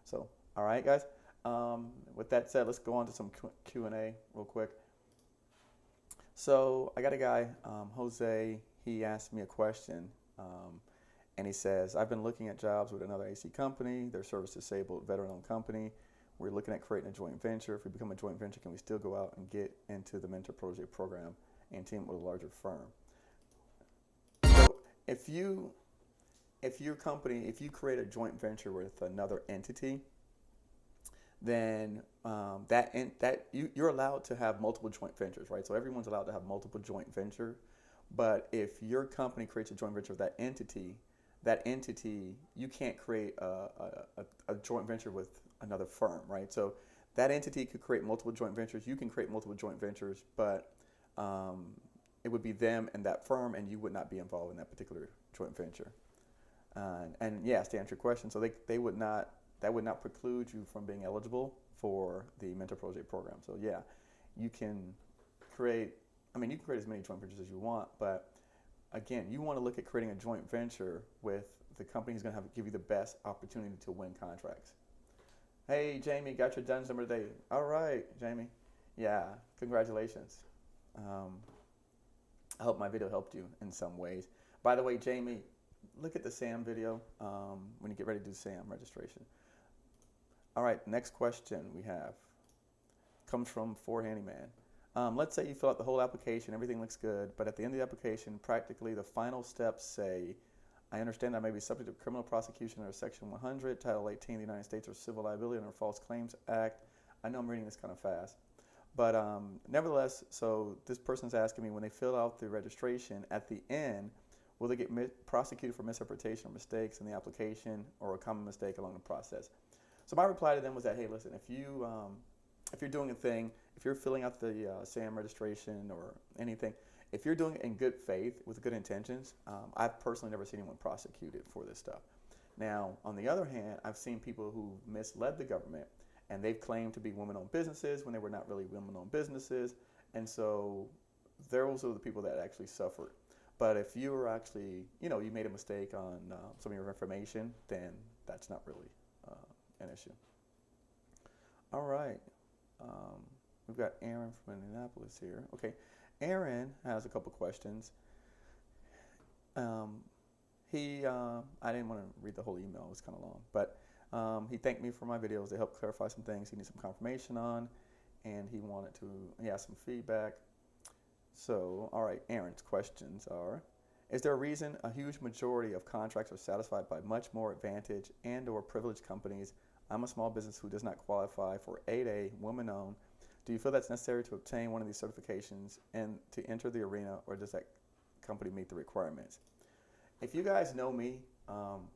So, all right, guys. With that said, let's go on to some Q&A real quick. So I got a guy, Jose. He asked me a question, and he says, "I've been looking at jobs with another AC company. They're service-disabled, veteran-owned company. We're looking at creating a joint venture. If we become a joint venture, can we still go out and get into the mentor project program and team with a larger firm?" So if you if your company, if you create a joint venture with another entity, then you're allowed to have multiple joint ventures, right? So everyone's allowed to have multiple joint venture, but if your company creates a joint venture with that entity you can't create a joint venture with another firm, right? So that entity could create multiple joint ventures. You can create multiple joint ventures, but it would be them and that firm, and you would not be involved in that particular joint venture. And yes, to answer your question, so they would not that would not preclude you from being eligible for the mentor project program. So yeah, you can create. I mean, you can create as many joint ventures as you want, but again, you want to look at creating a joint venture with the company who's going to give you the best opportunity to win contracts. Hey, Jamie, got your DUNS number today. All right, Jamie. Yeah, congratulations. Um, I hope my video helped you in some ways. By the way, Jamie, look at the SAM video when you get ready to do SAM registration. All right, next question we have comes from Four Handyman. Let's say you fill out the whole application, everything looks good, but at the end of the application, practically the final steps say, "I understand I may be subject to criminal prosecution under Section 100, Title 18 of the United States, or civil liability under False Claims Act." I know I'm reading this kind of fast, but nevertheless, so this person's asking me, when they fill out the registration, at the end, will they get prosecuted for misrepresentation or mistakes in the application or a common mistake along the process? So my reply to them was that, hey, listen, if you're doing a thing, if you're filling out the SAM registration or anything, if you're doing it in good faith with good intentions, I've personally never seen anyone prosecuted for this stuff. Now, on the other hand, I've seen people who misled the government, and they've claimed to be women-owned businesses when they were not really women-owned businesses, and so those are the people that actually suffered. But if you were actually, you made a mistake on some of your information, then that's not really an issue. All right. We've got Aaron from Indianapolis here. Okay. Aaron has a couple questions. I didn't want to read the whole email. It was kind of long. But he thanked me for my videos. They helped clarify some things he needs some confirmation on. And he asked some feedback. So, all right, Aaron's questions are, is there a reason a huge majority of contracts are satisfied by much more advantage and or privileged companies? I'm a small business who does not qualify for 8A, women-owned. Do you feel that's necessary to obtain one of these certifications and to enter the arena, or does that company meet the requirements? If you guys know me, and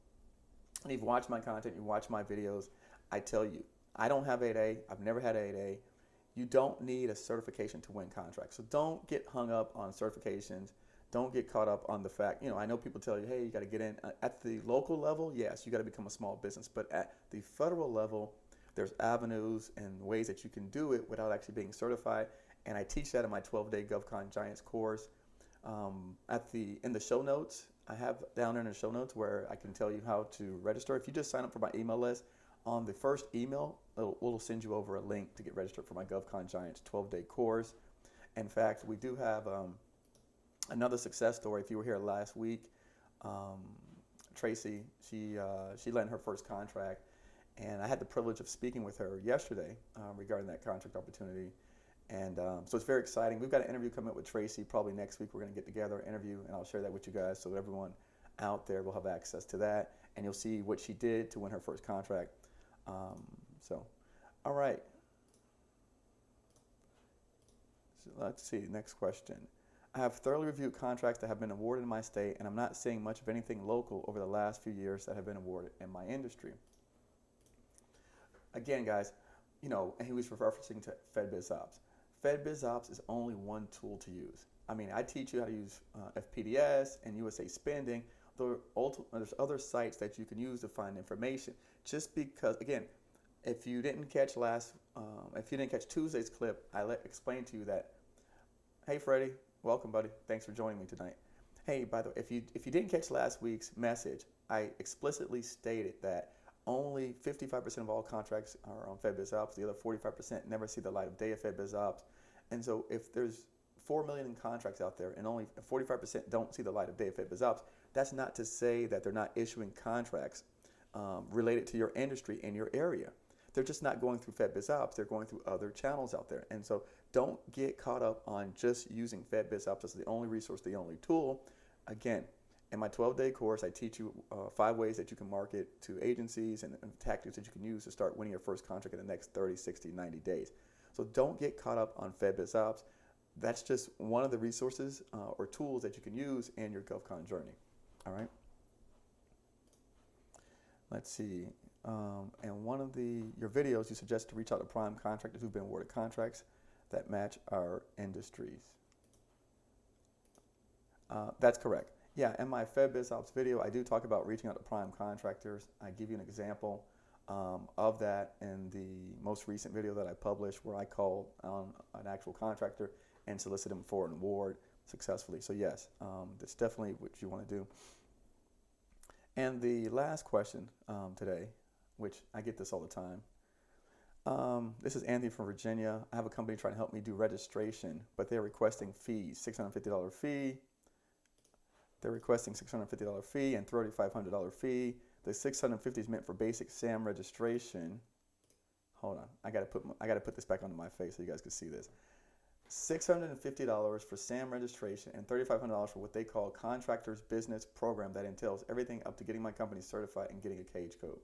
you've watched my content, you watch my videos, I tell you, I don't have 8A. I've never had 8A. You don't need a certification to win contracts. So don't get hung up on certifications. Don't get caught up on the fact, I know people tell you, hey, you got to get in. At the local level, yes, you got to become a small business. But at the federal level, there's avenues and ways that you can do it without actually being certified. And I teach that in my 12-day GovCon Giants course. In the show notes, I have down there in the show notes where I can tell you how to register. If you just sign up for my email list, on the first email, we'll send you over a link to get registered for my GovCon Giants 12-day course. In fact, we do have another success story. If you were here last week, Tracy, she landed her first contract, and I had the privilege of speaking with her yesterday regarding that contract opportunity. And so it's very exciting. We've got an interview coming up with Tracy probably next week. We're going to get together, interview, and I'll share that with you guys so everyone out there will have access to that. And you'll see what she did to win her first contract. All right. So let's see, next question. I have thoroughly reviewed contracts that have been awarded in my state, and I'm not seeing much of anything local over the last few years that have been awarded in my industry. Again, guys, and he was referencing to FedBizOps. FedBizOps is only one tool to use. I mean, I teach you how to use FPDS and USA Spending. There's other sites that you can use to find information. Just because, again, if you didn't catch Tuesday's clip, I explained to you that, hey, Freddie, welcome, buddy. Thanks for joining me tonight. Hey, by the way, if you didn't catch last week's message, I explicitly stated that only 55% of all contracts are on FedBizOps. The other 45% never see the light of day of FedBizOps. And so if there's 4 million in contracts out there and only 45% don't see the light of day of FedBizOps, that's not to say that they're not issuing contracts related to your industry in your area. They're just not going through FedBizOps. They're going through other channels out there. And so don't get caught up on just using FedBizOps as the only resource, the only tool. Again, in my 12-day course, I teach you 5 ways that you can market to agencies and tactics that you can use to start winning your first contract in the next 30, 60, 90 days. So don't get caught up on FedBizOps. That's just one of the resources or tools that you can use in your GovCon journey. All right. Let's see. And one of your videos, you suggest to reach out to prime contractors who've been awarded contracts that match our industries. That's correct. Yeah, in my FedBizOps video, I do talk about reaching out to prime contractors. I give you an example of that in the most recent video that I published, where I called on an actual contractor and solicited him for an award successfully. So yes, that's definitely what you want to do. And the last question today, which I get this all the time. This is Anthony from Virginia. I have a company trying to help me do registration, but they're requesting fees, $650 fee. They're requesting $650 fee and $3,500 fee. The $650 is meant for basic SAM registration. Hold on, I gotta put this back onto my face so you guys can see this. $650 for SAM registration and $3,500 for what they call Contractors Business Program that entails everything up to getting my company certified and getting a cage code.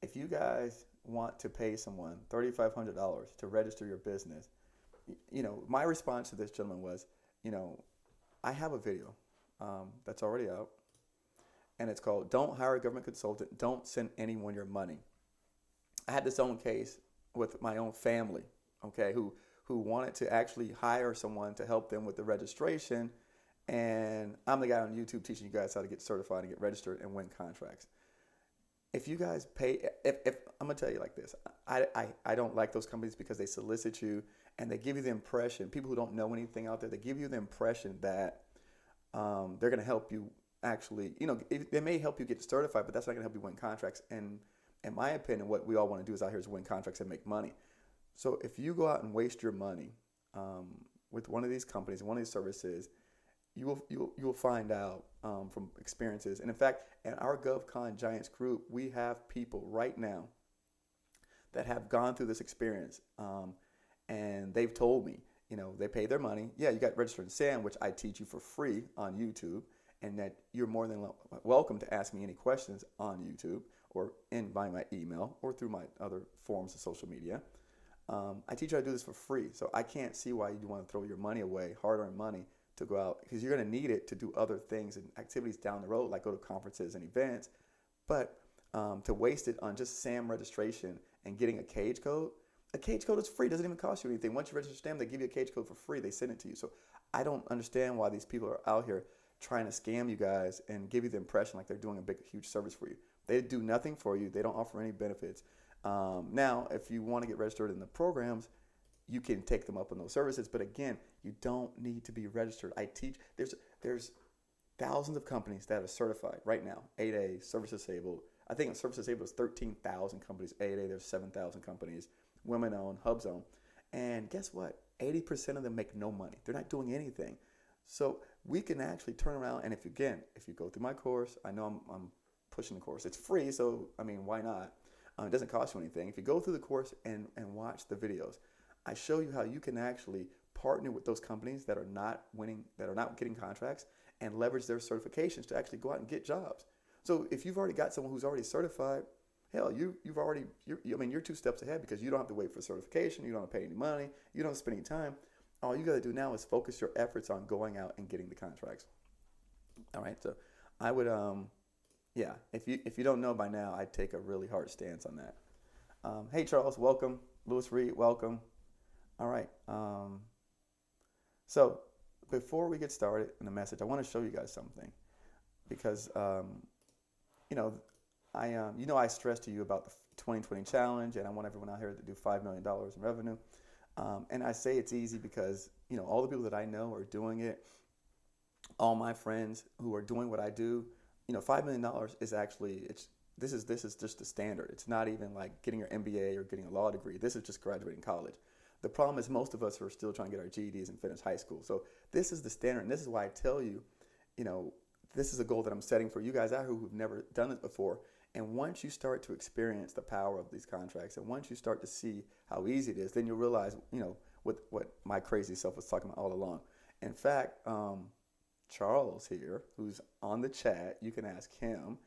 If you guys want to pay someone $3,500 to register your business, you know, my response to this gentleman was, you know, I have a video that's already out, and it's called "Don't Hire a Government Consultant, Don't Send Anyone Your Money." I had this own case with my own family, okay, who wanted to actually hire someone to help them with the registration, and I'm the guy on YouTube teaching you guys how to get certified and get registered and win contracts. If you guys pay, if I'm gonna tell you like this, I don't like those companies because they solicit you and they give you the impression, people who don't know anything out there, they give you the impression that they're gonna help you actually, you know, they may help you get certified, but that's not gonna help you win contracts. And in my opinion, what we all want to do is out here is win contracts and make money. So if you go out and waste your money with one of these companies, one of these services, you will find out from experiences. And in fact, in our GovCon Giants group, we have people right now that have gone through this experience, and they've told me, you know, they pay their money. Yeah, you got registered in SAM, which I teach you for free on YouTube, and that you're more than welcome to ask me any questions on YouTube or by my email or through my other forms of social media. I teach you how to do this for free, so I can't see why you want to throw your money away, hard-earned money, to go out, because you're going to need it to do other things and activities down the road, like go to conferences and events. But to waste it on just SAM registration and getting a cage code is free. It doesn't even cost you anything. Once you register SAM, they give you a cage code for free. They send it to you. So I don't understand why these people are out here trying to scam you guys and give you the impression like they're doing a big, huge service for you. They do nothing for you. They don't offer any benefits. Now, if you want to get registered in the programs, you can take them up on those services. But again, you don't need to be registered. I teach, there's thousands of companies that are certified right now. 8A, Service Disabled. I think Service Disabled is 13,000 companies. 8A, there's 7,000 companies. Women-owned, HubZone. And guess what? 80% of them make no money. They're not doing anything. So we can actually turn around, and if you go through my course, I know I'm pushing the course. It's free, so I mean, why not? It doesn't cost you anything. If you go through the course and watch the videos, I show you how you can actually partner with those companies that are not winning, that are not getting contracts, and leverage their certifications to actually go out and get jobs. So if you've already got someone who's already certified, hell, you're 2 steps ahead, because you don't have to wait for certification. You don't have to pay any money. You don't spend any time. All you got to do now is focus your efforts on going out and getting the contracts. All right. So I would, yeah, if you don't know by now, I'd take a really hard stance on that. Hey, Charles, welcome. Louis Reed, welcome. All right. So before we get started in the message, I want to show you guys something, because I stressed to you about the 2020 challenge, and I want everyone out here to do $5 million in revenue. And I say it's easy because, all the people that I know are doing it. All my friends who are doing what I do $5 million is actually, this is just the standard. It's not even like getting your MBA or getting a law degree. This is just graduating college. The problem is most of us are still trying to get our GEDs and finish high school. So this is the standard, and this is why I tell you, this is a goal that I'm setting for you guys out here who've never done it before. And once you start to experience the power of these contracts, and once you start to see how easy it is, then you'll realize, what my crazy self was talking about all along. In fact, Charles here, who's on the chat, you can ask him.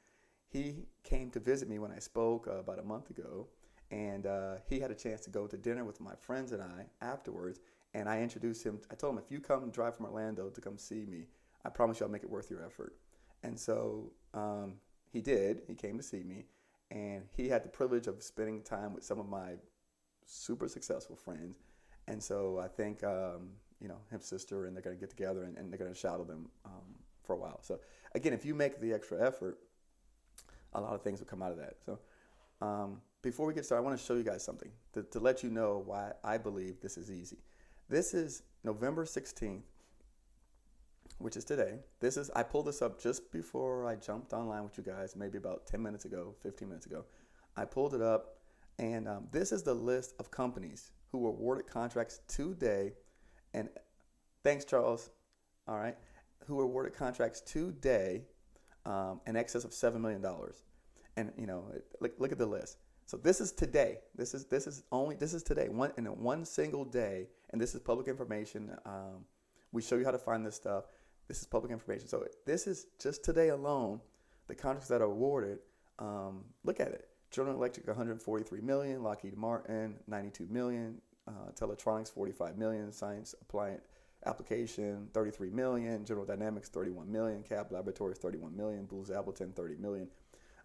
He came to visit me when I spoke about a month ago, and he had a chance to go to dinner with my friends and I afterwards. And I introduced him. I told him, if you come and drive from Orlando to come see me, I promise you I'll make it worth your effort. And so he did. He came to see me, and he had the privilege of spending time with some of my super successful friends. And so I think, his sister, and they're going to get together and they're going to shadow them for a while. So again, if you make the extra effort, a lot of things will come out of that. So before we get started, I want to show you guys something to let you know why I believe this is easy. This is November 16th, which is today. I pulled this up just before I jumped online with you guys, maybe about 10 minutes ago, 15 minutes ago. I pulled it up, and this is the list of companies who were awarded contracts today. And thanks, Charles. All right. Who were awarded contracts today in excess of $7 million. And, look at the list. So this is today. This is today. One single day. And this is public information. We show you how to find this stuff. This is public information. So this is just today alone, the contracts that are awarded. Look at it. General Electric, $143 million. Lockheed Martin, $92 million. Teletronics, $45 million. Science Appliance Application, $33 million. General Dynamics, $31 million. Cab Laboratories, $31 million. Booz Allen, $30 million.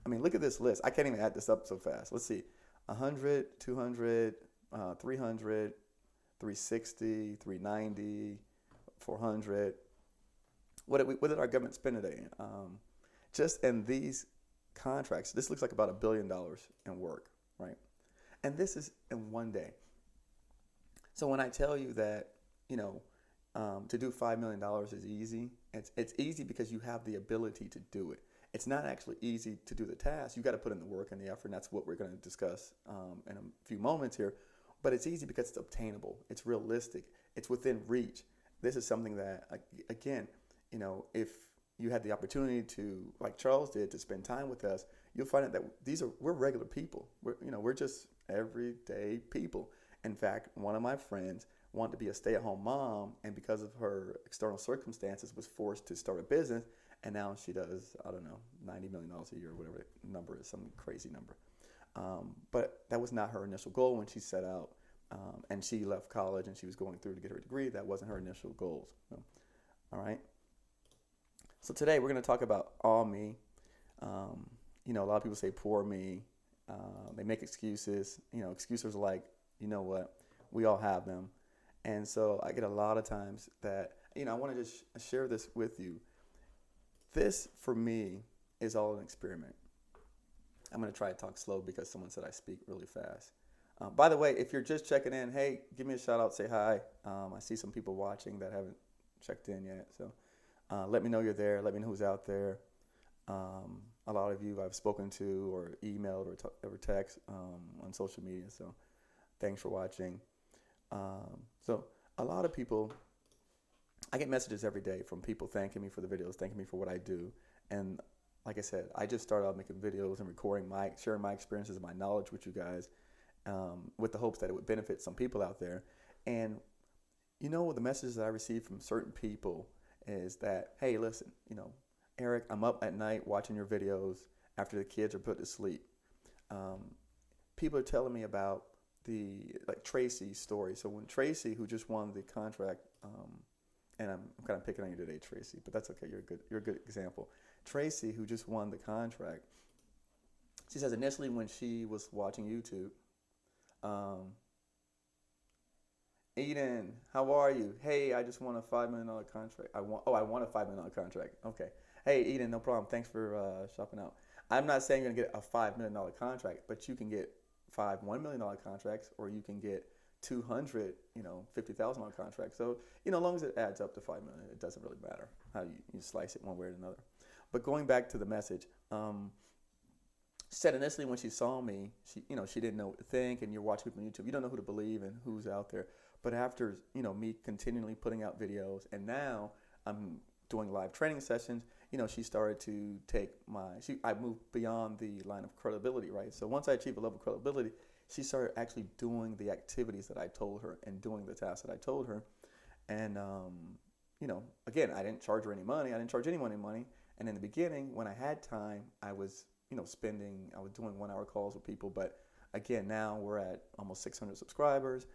I mean, look at this list. I can't even add this up so fast. Let's see. 100, 200, 300, 360, 390, 400. What did our government spend today? Just in these contracts, this looks like about $1 billion in work, right? And this is in one day. So when I tell you that, to do $5 million is easy, it's easy because you have the ability to do it. It's not actually easy to do the task. You got to put in the work and the effort, and that's what we're going to discuss in a few moments here. But it's easy because it's obtainable. It's realistic. It's within reach. This is something that, again, if you had the opportunity to, like Charles did, to spend time with us, you'll find out that we're regular people. We're just everyday people. In fact, one of my friends wanted to be a stay-at-home mom, and because of her external circumstances was forced to start a business, and now she does, I don't know, $90 million a year or whatever the number is, some crazy number. But that was not her initial goal when she set out, and she left college and she was going through to get her degree. That wasn't her initial goals. So, all right. So today we're going to talk about all me. A lot of people say poor me. They make excuses. Excuses like, you know what, we all have them. And so I get a lot of times that, I want to just share this with you. This, for me, is all an experiment. I'm going to try to talk slow because someone said I speak really fast. By the way, if you're just checking in, hey, give me a shout out, say hi. I see some people watching that haven't checked in yet. So let me know you're there. Let me know who's out there. A lot of you I've spoken to or emailed or text on social media. So thanks for watching. So a lot of people, I get messages every day from people thanking me for the videos, thanking me for what I do. And like I said, I just started out making videos and sharing my experiences and my knowledge with you guys with the hopes that it would benefit some people out there. And the messages that I receive from certain people is that, hey, listen, Eric, I'm up at night watching your videos after the kids are put to sleep. People are telling me about Tracy's story. So when Tracy, who just won the contract, and I'm kind of picking on you today, Tracy, but that's okay. You're a good example. Tracy, who just won the contract, she says initially when she was watching YouTube, Eden, how are you? Hey, I just won a $5 million contract. I won a $5 million contract. Okay. Hey, Eden, no problem. Thanks for shopping out. I'm not saying you're going to get a $5 million contract, but you can get 5 $1 million contracts, or you can get 200, $50,000 contracts. So, as long as it adds up to $5 million, it doesn't really matter how you slice it one way or another. But going back to the message, she said initially when she saw me, she didn't know what to think, and you're watching people on YouTube, you don't know who to believe and who's out there. But after me continually putting out videos, and now I'm doing live training sessions, she started to take I moved beyond the line of credibility, right? So once I achieved a level of credibility, she started actually doing the activities that I told her and doing the tasks that I told her. And, again, I didn't charge her any money. I didn't charge anyone any money. And in the beginning, when I had time, I was, I was doing 1 hour calls with people. But again, now we're at almost 600 subscribers.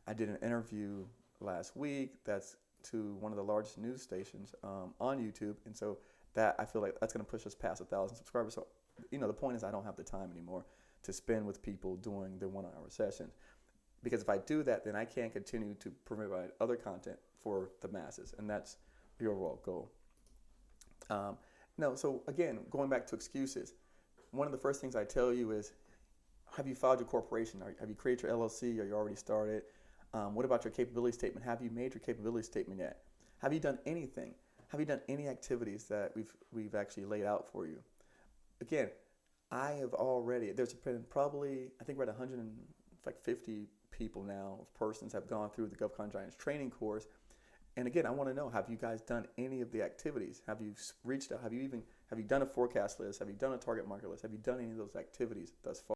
I did an interview last week that's to one of the largest news stations on YouTube. And so that, I feel like that's going to push us past 1,000 subscribers. So, the point is I don't have the time anymore to spend with people doing the 1 hour sessions. Because if I do that, then I can't continue to provide other content for the masses. And that's the overall goal. No, so again, going back to excuses, one of the first things I tell you is, have you filed your corporation? Have you created your LLC? Are you already started? What about your capability statement? Have you made your capability statement yet? Have you done anything? Have you done any activities that we've actually laid out for you? Again, I have already, there's been probably, I think we're at 150 people now, persons have gone through the GovCon Giants training course. And again, I want to know, have you guys done any of the activities? Have you reached out? Have you done a forecast list? Have you done a target market list? Have you done any of those activities thus far?